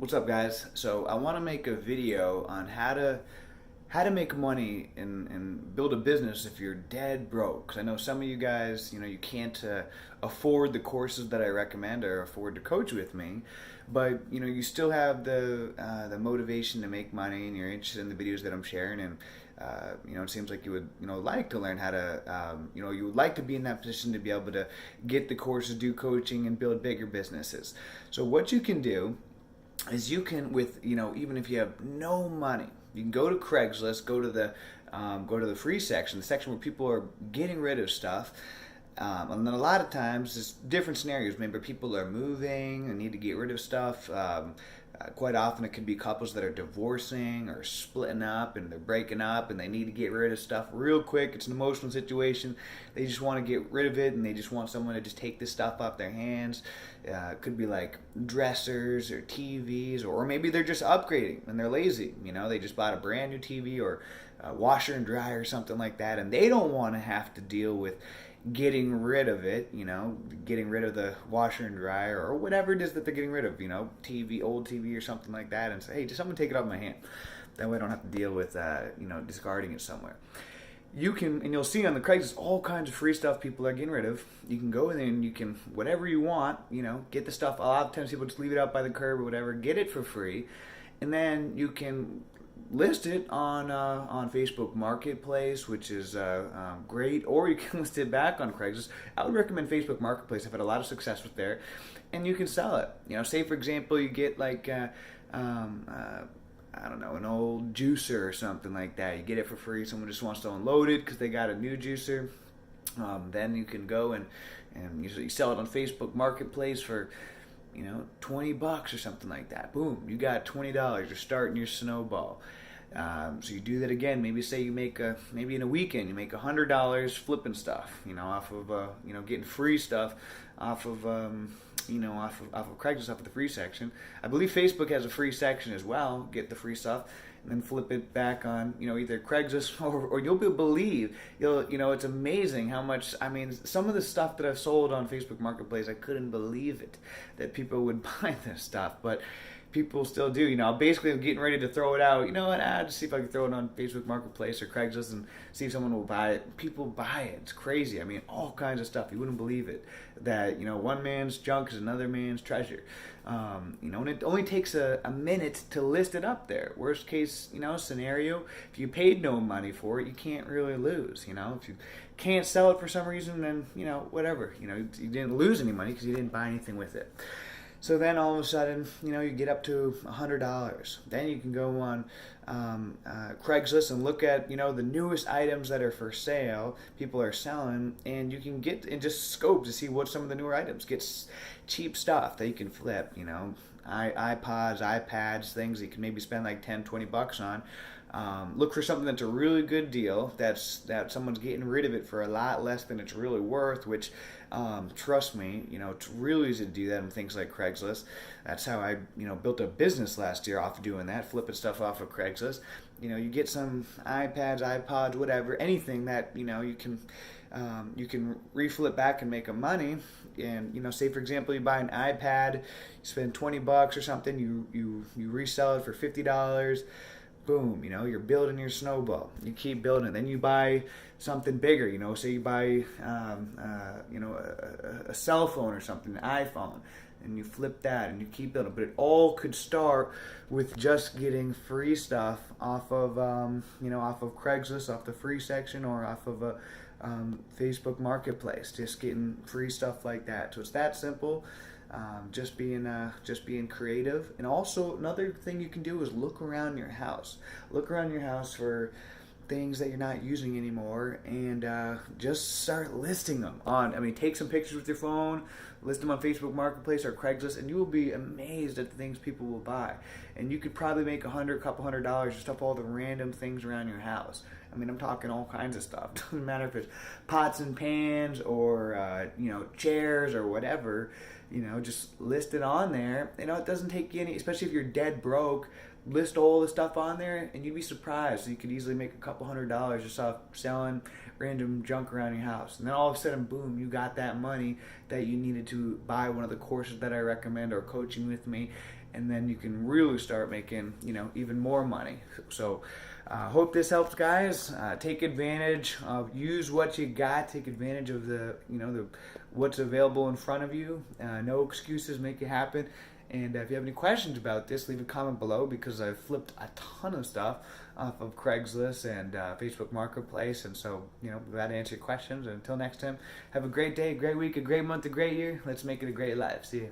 What's up, guys? So I want to make a video on how to make money and build a business if you're dead broke. Because I know some of you guys, you can't afford the courses that I recommend or afford to coach with me, but you still have the motivation to make money, and you're interested in the videos that I'm sharing, and it seems like you would like to learn how to you would like to be in that position to be able to get the courses, do coaching, and build bigger businesses. So what you can do is you can, with even if you have no money, you can go to Craigslist, go to the free section, the section where people are getting rid of stuff. And then a lot of times there's different scenarios. Maybe people are moving and need to get rid of stuff. Quite often it could be couples that are divorcing or splitting up, and they're breaking up and they need to get rid of stuff real quick. It's an emotional situation. They just want to get rid of it, and they just want someone to just take this stuff off their hands. It could be like dressers or TVs, or maybe they're just upgrading and they're lazy. They just bought a brand new TV or a washer and dryer or something like that, and they don't want to have to deal with getting rid of it, getting rid of the washer and dryer or whatever it is that they're getting rid of, TV, old TV or something like that, and say, hey, just someone take it off my hand. That way I don't have to deal with, discarding it somewhere. You can, and you'll see on the Craigslist all kinds of free stuff people are getting rid of. You can go in there and you can, whatever you want, get the stuff. A lot of times people just leave it out by the curb or whatever, get it for free, and then you can list it on Facebook Marketplace, which is great, or you can list it back on Craigslist. I would recommend Facebook Marketplace. I've had a lot of success with there, and you can sell it. Say for example you get like I don't know, an old juicer or something like that. You get it for free. Someone just wants to unload it because they got a new juicer. Then you can go and you sell it on Facebook Marketplace for $20 or something like that. Boom, you got $20. You're starting your snowball. So you do that again. Maybe say you make maybe in a weekend you make $100 flipping stuff. Off of getting free stuff off of off of Craigslist, off of the free section. I believe Facebook has a free section as well. Get the free stuff and then flip it back on either Craigslist or you'll believe it's amazing how much. I mean, some of the stuff that I've sold on Facebook Marketplace, I couldn't believe it that people would buy this stuff, but people still do. Basically I'm getting ready to throw it out. Just see if I can throw it on Facebook Marketplace or Craigslist and see if someone will buy it. People buy it. It's crazy. I mean, all kinds of stuff. You wouldn't believe it. That, one man's junk is another man's treasure. And it only takes a minute to list it up there. Worst case, scenario, if you paid no money for it, you can't really lose. If you can't sell it for some reason, then, whatever. You didn't lose any money because you didn't buy anything with it. So then all of a sudden, you get up to $100. Then you can go on Craigslist and look at, the newest items that are for sale, people are selling, and you can get and just scope to see what some of the newer items. Get cheap stuff that you can flip, iPods, iPads, things that you can maybe spend like $10-20 on. Look for something that's a really good deal, that someone's getting rid of it for a lot less than it's really worth, which, trust me, it's really easy to do that on things like Craigslist. That's how I, built a business last year off of doing that, flipping stuff off of Craigslist. You get some iPads, iPods, whatever, anything that, you can reflip back and make a money. And, say for example, you buy an iPad, you spend $20 or something, you resell it for $50. Boom, you're building your snowball. You keep building it. Then you buy something bigger, say you buy, a cell phone or something, an iPhone, and you flip that and you keep building. But it all could start with just getting free stuff off of, off of Craigslist, off the free section, or off of a Facebook Marketplace. Just getting free stuff like that. So it's that simple. Just being creative. And also another thing you can do is look around your house. Look around your house for things that you're not using anymore, and just start listing them take some pictures with your phone, list them on Facebook Marketplace or Craigslist, and you will be amazed at the things people will buy. And you could probably make couple $100 just off all the random things around your house. I'm talking all kinds of stuff. Doesn't matter if it's pots and pans or chairs or whatever. Just list it on there. It doesn't take you any, especially if you're dead broke, list all the stuff on there, and you'd be surprised. You could easily make a couple $100 just off selling random junk around your house. And then all of a sudden, boom, you got that money that you needed to buy one of the courses that I recommend or coaching with me. And then you can really start making, even more money. So hope this helps, guys. Take advantage of, use what you got. Take advantage of the what's available in front of you. No excuses, make it happen. And if you have any questions about this, leave a comment below, because I've flipped a ton of stuff off of Craigslist and Facebook Marketplace. And so, glad to answer your questions. And until next time, have a great day, a great week, a great month, a great year. Let's make it a great life. See you.